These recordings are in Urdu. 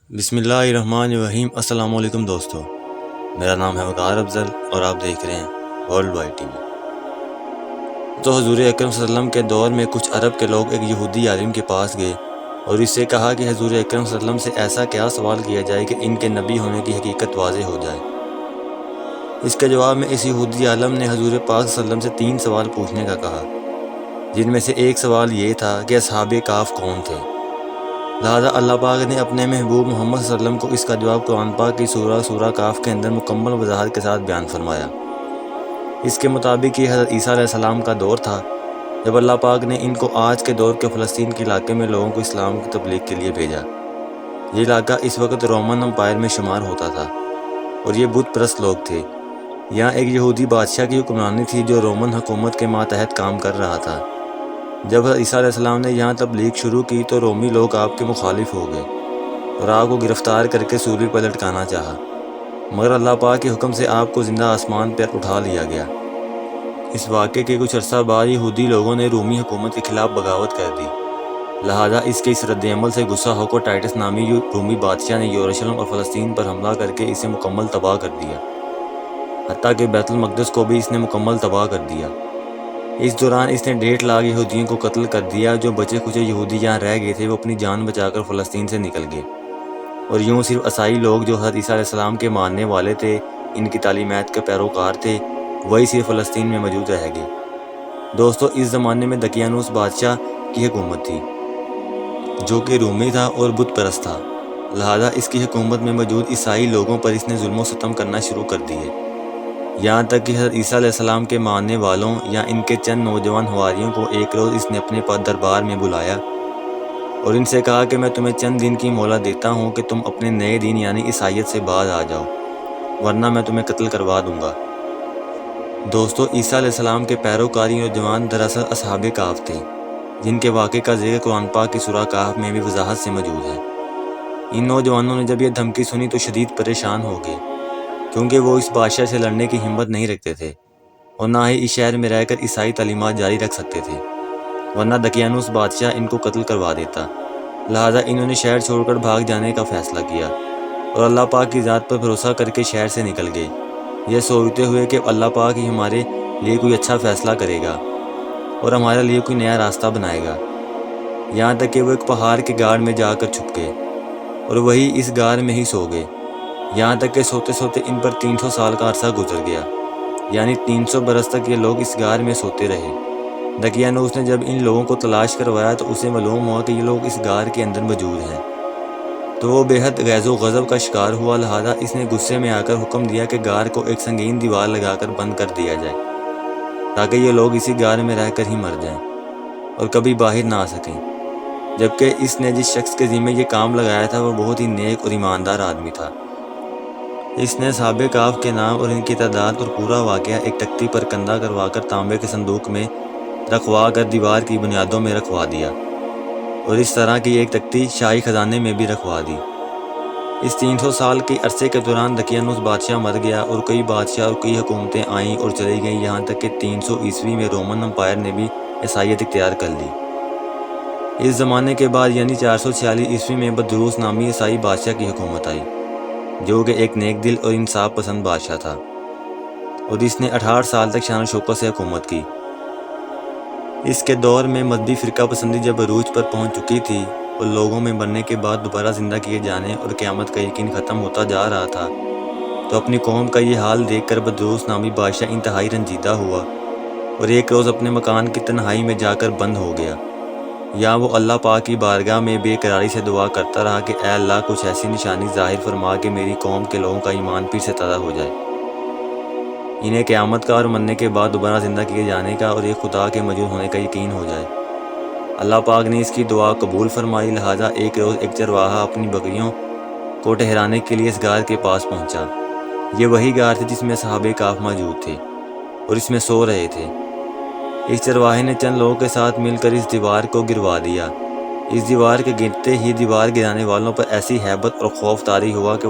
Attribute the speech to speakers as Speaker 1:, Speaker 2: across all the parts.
Speaker 1: بسم اللہ الرحمن الرحیم۔ السلام علیکم دوستو، میرا نام ہے وقار افضل اور آپ دیکھ رہے ہیں ورلڈ وائڈ ٹی وی۔ تو حضور اکرم صلی اللہ علیہ وسلم کے دور میں کچھ عرب کے لوگ ایک یہودی عالم کے پاس گئے اور اس سے کہا کہ حضور اکرم صلی اللہ علیہ وسلم سے ایسا کیا سوال کیا جائے کہ ان کے نبی ہونے کی حقیقت واضح ہو جائے۔ اس کے جواب میں اس یہودی عالم نے حضور پاک صلی اللہ علیہ وسلم سے 3 سوال پوچھنے کا کہا، جن میں سے ایک سوال یہ تھا کہ اصحاب کہف کون تھے۔ لہذا اللہ پاک نے اپنے محبوب محمد صلی اللہ علیہ وسلم کو اس کا جواب قرآن پاک کی سورہ کہف کے اندر مکمل وضاحت کے ساتھ بیان فرمایا۔ اس کے مطابق یہ حضرت عیسیٰ علیہ السلام کا دور تھا جب اللہ پاک نے ان کو آج کے دور کے فلسطین کے علاقے میں لوگوں کو اسلام کی تبلیغ کے لیے بھیجا۔ یہ علاقہ اس وقت رومن امپائر میں شمار ہوتا تھا اور یہ بت پرست لوگ تھے۔ یہاں ایک یہودی بادشاہ کی حکمرانی تھی جو رومن حکومت کے ماتحت کام کر رہا تھا۔ جب حضرت عیسیٰ علیہ السلام نے یہاں تبلیغ شروع کی تو رومی لوگ آپ کے مخالف ہو گئے اور آپ کو گرفتار کر کے سولی پر لٹکانا چاہا، مگر اللہ پاک کے حکم سے آپ کو زندہ آسمان پر اٹھا لیا گیا۔ اس واقعے کے کچھ عرصہ بعد یہودی لوگوں نے رومی حکومت کے خلاف بغاوت کر دی۔ لہذا اس کے اس رد عمل سے غصہ ہو کر ٹائٹس نامی رومی بادشاہ نے یروشلم اور فلسطین پر حملہ کر کے اسے مکمل تباہ کر دیا، حتیٰ کہ بیت المقدس کو بھی اس نے مکمل تباہ کر دیا۔ اس دوران اس نے 1.5 لاکھ یہودیوں کو قتل کر دیا۔ جو بچے کچے یہودی یہاں رہ گئے تھے وہ اپنی جان بچا کر فلسطین سے نکل گئے، اور یوں صرف عیسائی لوگ جو حضرت عیسیٰ علیہ السلام کے ماننے والے تھے، ان کی تعلیمات کے پیروکار تھے، وہی صرف فلسطین میں موجود رہ گئے۔ دوستو، اس زمانے میں دقیانوس بادشاہ کی حکومت تھی جو کہ رومی تھا اور بت پرست تھا۔ لہذا اس کی حکومت میں موجود عیسائی لوگوں پر اس نے ظلم و ستم کرنا شروع کر دیے، یہاں تک کہ حضرت عیسیٰ علیہ السلام کے ماننے والوں یا ان کے چند نوجوان حواریوں کو ایک روز اس نے اپنے دربار میں بلایا اور ان سے کہا کہ میں تمہیں چند دن کی مہلت دیتا ہوں کہ تم اپنے نئے دین یعنی عیسائیت سے باز آ جاؤ، ورنہ میں تمہیں قتل کروا دوں گا۔ دوستو، عیسیٰ علیہ السلام کے پیروکاری نوجوان دراصل اصحاب کہف تھے، جن کے واقعے کا ذکر قرآن پاک کی سورہ کہف میں بھی وضاحت سے موجود ہے۔ ان نوجوانوں نے جب یہ دھمکی سنی تو شدید پریشان ہو گئے، کیونکہ وہ اس بادشاہ سے لڑنے کی ہمت نہیں رکھتے تھے اور نہ ہی اس شہر میں رہ کر عیسائی تعلیمات جاری رکھ سکتے تھے، ورنہ دقیانوس بادشاہ ان کو قتل کروا دیتا۔ لہذا انہوں نے شہر چھوڑ کر بھاگ جانے کا فیصلہ کیا اور اللہ پاک کی ذات پر بھروسہ کر کے شہر سے نکل گئے، یہ سوچتے ہوئے کہ اللہ پاک ہی ہمارے لیے کوئی اچھا فیصلہ کرے گا اور ہمارے لیے کوئی نیا راستہ بنائے گا۔ یہاں تک کہ وہ ایک پہاڑ کے غار میں جا کر چھپ گئے اور وہی اس غار میں ہی سو گئے، یہاں تک کہ سوتے سوتے ان پر 300 سال کا عرصہ گزر گیا، یعنی 300 برس تک یہ لوگ اس غار میں سوتے رہے۔ دقیانوس نے جب ان لوگوں کو تلاش کروایا تو اسے معلوم ہوا کہ یہ لوگ اس غار کے اندر موجود ہیں، تو وہ بے حد غیظ و غضب کا شکار ہوا۔ لہذا اس نے غصے میں آ کر حکم دیا کہ غار کو ایک سنگین دیوار لگا کر بند کر دیا جائے، تاکہ یہ لوگ اسی غار میں رہ کر ہی مر جائیں اور کبھی باہر نہ آ سکیں۔ جبکہ اس نے جس شخص کے ذمہ یہ کام لگایا تھا وہ بہت ہی نیک اور ایماندار آدمی تھا۔ اس نے اصحاب کہف کے نام اور ان کی تعداد اور پورا واقعہ ایک تختی پر کندہ کروا کر تانبے کے صندوق میں رکھوا کر دیوار کی بنیادوں میں رکھوا دیا، اور اس طرح کی ایک تختی شاہی خزانے میں بھی رکھوا دی۔ اس 300 سال کے عرصے کے دوران دقیانوس بادشاہ مر گیا اور کئی بادشاہ اور کئی حکومتیں آئیں اور چلی گئیں، یہاں تک کہ 300 عیسوی میں رومن امپائر نے بھی عیسائیت اختیار کر لی۔ اس زمانے کے بعد یعنی 446 عیسوی میں بدروس نامی عیسائی بادشاہ کی حکومت آئی، جو کہ ایک نیک دل اور انصاف پسند بادشاہ تھا، اور اس نے 68 سال تک شان و شوکت سے حکومت کی۔ اس کے دور میں مذہبی فرقہ پسندی جب عروج پر پہنچ چکی تھی اور لوگوں میں مرنے کے بعد دوبارہ زندہ کیے جانے اور قیامت کا یقین ختم ہوتا جا رہا تھا، تو اپنی قوم کا یہ حال دیکھ کر بدروس نامی بادشاہ انتہائی رنجیدہ ہوا اور ایک روز اپنے مکان کی تنہائی میں جا کر بند ہو گیا۔ یہاں وہ اللہ پاک کی بارگاہ میں بے قراری سے دعا کرتا رہا کہ اے اللہ، کچھ ایسی نشانی ظاہر فرما کہ میری قوم کے لوگوں کا ایمان پھر سے تازہ ہو جائے، انہیں قیامت کا اور مرنے کے بعد دوبارہ زندہ کیے جانے کا اور ایک خدا کے موجود ہونے کا یقین ہو جائے۔ اللہ پاک نے اس کی دعا قبول فرمائی۔ لہٰذا ایک روز ایک چرواہا اپنی بکریوں کو ٹہرانے کے لیے اس غار کے پاس پہنچا۔ یہ وہی غار تھی جس میں اصحاب کہف موجود تھے اور اس میں سو رہے تھے۔ اس چرواہے نے چند لوگوں کے ساتھ مل کر اس دیوار کو گروا دیا۔ اس دیوار کے گرتے ہی دیوار گرانے والوں پر ایسی ہیبت اور خوف طاری ہوا کہ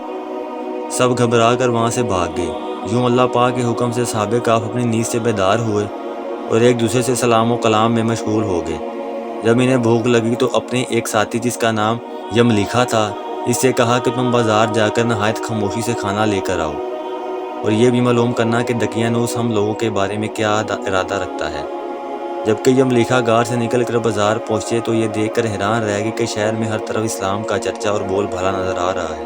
Speaker 1: سب گھبرا کر وہاں سے بھاگ گئے۔ یوں اللہ پاک کے حکم سے اصحاب کہف اپنی نیند سے بیدار ہوئے اور ایک دوسرے سے سلام و کلام میں مشغول ہو گئے۔ جب انہیں بھوک لگی تو اپنے ایک ساتھی جس کا نام یملیکھا تھا اس سے کہا کہ تم بازار جا کر نہایت خاموشی سے کھانا لے کر آؤ اور یہ بھی معلوم کرنا کہ دقیانوس ہم لوگوں کے بارے میں کیا ارادہ رکھتا ہے۔ جبکہ یملیکھا غار سے نکل کر بازار پہنچے تو یہ دیکھ کر حیران رہ گئے کہ شہر میں ہر طرف اسلام کا چرچا اور بول بھلا نظر آ رہا ہے،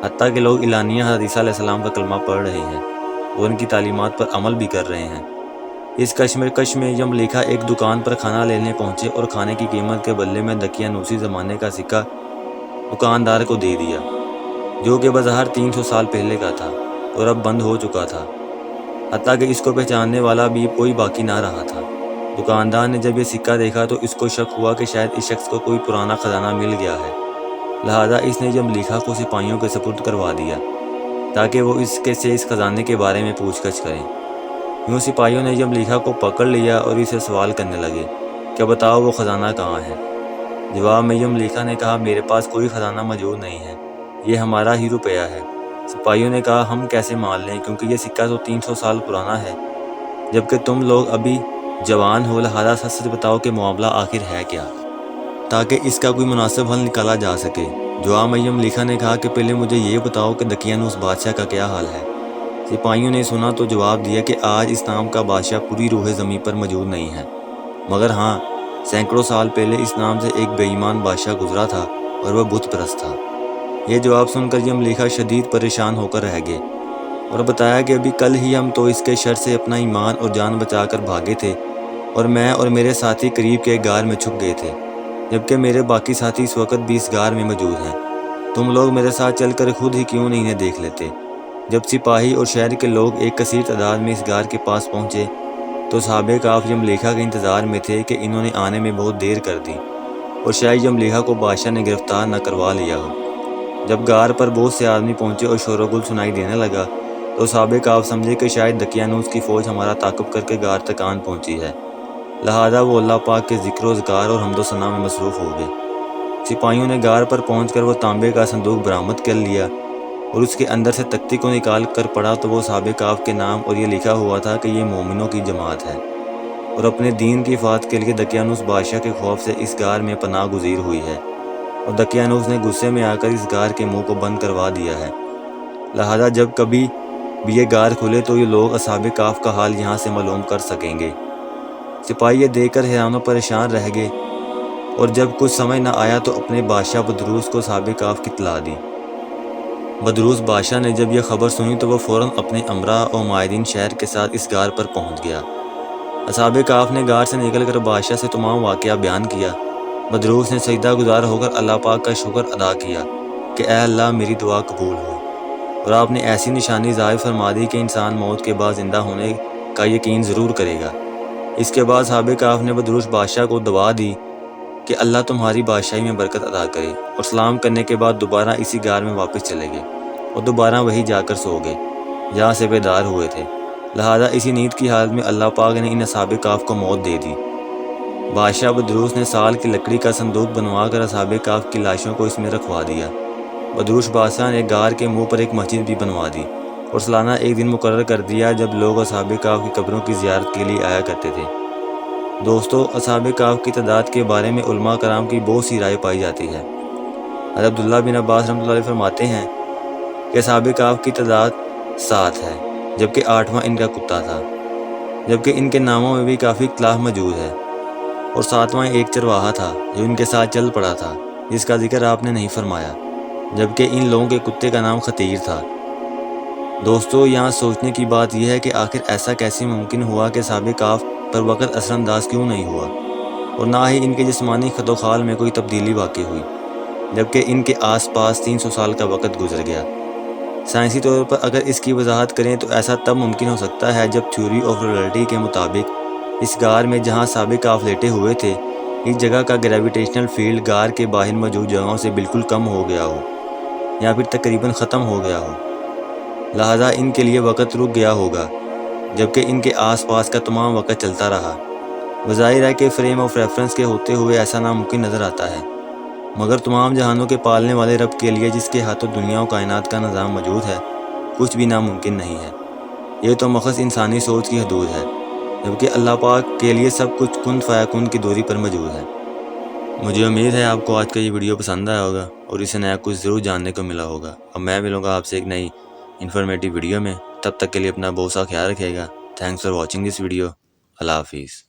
Speaker 1: حتیٰ کہ لوگ اعلانیہ حضرت عیسیٰ علیہ السلام کا کلمہ پڑھ رہے ہیں اور ان کی تعلیمات پر عمل بھی کر رہے ہیں۔ اس کشمکش میں یملیکھا ایک دکان پر کھانا لینے پہنچے اور کھانے کی قیمت کے بدلے میں دقیانوسی زمانے کا سکہ دکاندار کو دے دیا، جو کہ بظاہر 300 سال پہلے کا تھا اور اب بند ہو چکا تھا، حتیٰ کہ اس کو پہچاننے والا بھی کوئی باقی نہ رہا تھا۔ دکاندار نے جب یہ سکہ دیکھا تو اس کو شک ہوا کہ شاید اس شخص کو کوئی پرانا خزانہ مل گیا ہے، لہذا اس نے یملیکھا کو سپاہیوں کے سپرد کروا دیا تاکہ وہ اس خزانے کے بارے میں پوچھ گچھ کریں۔ یوں سپاہیوں نے یملیکھا کو پکڑ لیا اور اسے سوال کرنے لگے کہ بتاؤ وہ خزانہ کہاں ہے۔ جواب میں یملیکھا نے کہا میرے پاس کوئی خزانہ موجود نہیں ہے، یہ ہمارا ہی روپیہ ہے۔ سپاہیوں نے کہا ہم کیسے مان لیں، کیونکہ یہ سکہ تو 300 سال پرانا ہے، جبکہ تم لوگ ابھی جوان ہو، لہذا سچ سچ بتاؤ کہ معاملہ آخر ہے کیا، تاکہ اس کا کوئی مناسب حل نکالا جا سکے۔ جواب میں یملیکھا نے کہا کہ پہلے مجھے یہ بتاؤ کہ دقیانوس بادشاہ کا کیا حال ہے۔ سپاہیوں نے سنا تو جواب دیا کہ آج اس نام کا بادشاہ پوری روح زمین پر موجود نہیں ہے، مگر ہاں سینکڑوں سال پہلے اس نام سے ایک بے ایمان بادشاہ گزرا تھا اور وہ بت پرست تھا۔ یہ جواب سن کر یملیکھا شدید پریشان ہو کر رہ گئے اور بتایا کہ ابھی کل ہی ہم تو اس کے شر سے اپنا ایمان اور جان بچا کر بھاگے تھے اور میں اور میرے ساتھی قریب کے غار میں چھپ گئے تھے، جبکہ میرے باقی ساتھی اس وقت بھی اس غار میں موجود ہیں۔ تم لوگ میرے ساتھ چل کر خود ہی کیوں نہیں انہیں دیکھ لیتے؟ جب سپاہی اور شہر کے لوگ ایک کثیر تعداد میں اس غار کے پاس پہنچے تو صحابہ کہف یملیکھا کے انتظار میں تھے کہ انہوں نے آنے میں بہت دیر کر دی اور شاید یملیکھا کو بادشاہ نے گرفتار نہ کروا لیا ہو۔ جب غار پر بہت سے آدمی پہنچے اور شور و گل سنائی دینے لگا تو صحابہ کہف سمجھے کہ شاید دقیانوس کی فوج ہمارا تعاقب کر کے غار تک آن پہنچی ہے، لہذا وہ اللہ پاک کے ذکر و اذکار اور حمد و ثنا میں مصروف ہو گئے۔ سپاہیوں نے غار پر پہنچ کر وہ تانبے کا صندوق برآمد کر لیا اور اس کے اندر سے تختی کو نکال کر پڑھا تو وہ صحابہ کہف کے نام اور یہ لکھا ہوا تھا کہ یہ مومنوں کی جماعت ہے اور اپنے دین کی حفاظت کے لیے دقیانوس بادشاہ کے خوف سے اس غار میں پناہ گزیر ہوئی ہے، اور دقیانوس نے غصے میں آ کر اس غار کے منہ کو بند کروا دیا ہے، لہذا جب کبھی بھی یہ غار کھلے تو یہ لوگ اصحاب کہف کا حال یہاں سے معلوم کر سکیں گے۔ سپاہی یہ دیکھ کر حیران و پریشان رہ گئے اور جب کچھ سمجھ نہ آیا تو اپنے بادشاہ بدروس کو صحابہ کہف کی اطلاع دی۔ بدروس بادشاہ نے جب یہ خبر سنی تو وہ فوراً اپنے امراء اور معاہدین شہر کے ساتھ اس غار پر پہنچ گیا۔ اصحاب کہف نے غار سے نکل کر بادشاہ سے تمام واقعہ بیان کیا۔ بدروس نے سجدہ گزار ہو کر اللہ پاک کا شکر ادا کیا کہ اے اللہ میری دعا قبول ہو، اور آپ نے ایسی نشانی ظاہر فرما دی کہ انسان موت کے بعد زندہ ہونے کا یقین ضرور کرے گا۔ اس کے بعد صحابہ کہف نے بدروس بادشاہ کو دعا دی کہ اللہ تمہاری بادشاہی میں برکت عطا کرے، اور سلام کرنے کے بعد دوبارہ اسی غار میں واپس چلے گئے اور دوبارہ وہی جا کر سو گئے جہاں سے بیدار ہوئے تھے، لہذا اسی نیند کی حالت میں اللہ پاک نے ان اصحاب کہف کو موت دے دی۔ بادشاہ بدروس نے سال کی لکڑی کا صندوق بنوا کر اصحاب کہف کی لاشوں کو اس میں رکھوا دیا۔ بدروس بادشاہ نے غار کے منہ پر ایک مسجد بھی بنوا دی اور سالانہ ایک دن مقرر کر دیا جب لوگ اصحاب کہف کی قبروں کی زیارت کے لیے آیا کرتے تھے۔ دوستو، اصحاب کہف کی تعداد کے بارے میں علماء کرام کی بہت سی رائے پائی جاتی ہے۔ حضرت عبداللہ بن عباس رحمۃ اللہ علیہ فرماتے ہیں کہ اصحاب کہف کی تعداد 7 ہے، جبکہ 8واں ان کا کتا تھا، جبکہ ان کے ناموں میں بھی کافی اختلاف موجود ہے، اور 7واں ایک چرواہا تھا جو ان کے ساتھ چل پڑا تھا، جس کا ذکر آپ نے نہیں فرمایا، جبکہ ان لوگوں کے کتے کا نام خطیر تھا۔ دوستو، یہاں سوچنے کی بات یہ ہے کہ آخر ایسا کیسے ممکن ہوا کہ اصحاب کہف پر وقت اثر انداز کیوں نہیں ہوا، اور نہ ہی ان کے جسمانی خط و خال میں کوئی تبدیلی واقع ہوئی، جبکہ ان کے آس پاس 300 سال کا وقت گزر گیا۔ سائنسی طور پر اگر اس کی وضاحت کریں تو ایسا تب ممکن ہو سکتا ہے جب تھیوری آف ریلیٹی کے مطابق اس غار میں جہاں اصحاب کہف لیٹے ہوئے تھے، اس جگہ کا گریویٹیشنل فیلڈ غار کے باہر موجود جگہوں سے بالکل کم ہو گیا ہو یا پھر تقریباً ختم ہو گیا ہو، لہذا ان کے لیے وقت رک گیا ہوگا، جبکہ ان کے آس پاس کا تمام وقت چلتا رہا۔ بظاہر ہے کہ فریم آف ریفرنس کے ہوتے ہوئے ایسا ناممکن نظر آتا ہے، مگر تمام جہانوں کے پالنے والے رب کے لیے جس کے ہاتھوں دنیا و کائنات کا نظام موجود ہے، کچھ بھی ناممکن نہیں ہے۔ یہ تو محض انسانی سوچ کی حدود ہے، جبکہ اللہ پاک کے لیے سب کچھ کن فیکون کی دوری پر موجود ہے۔ مجھے امید ہے آپ کو آج کا یہ ویڈیو پسند آیا ہوگا اور اسے نیا کچھ ضرور جاننے کو ملا ہوگا۔ اب میں ملوں گا آپ سے ایک نئی انفارمیٹیو ویڈیو میں، تب تک کے لیے اپنا بہت سا خیال رکھیے گا۔ Thanks for watching this video. اللہ حافظ۔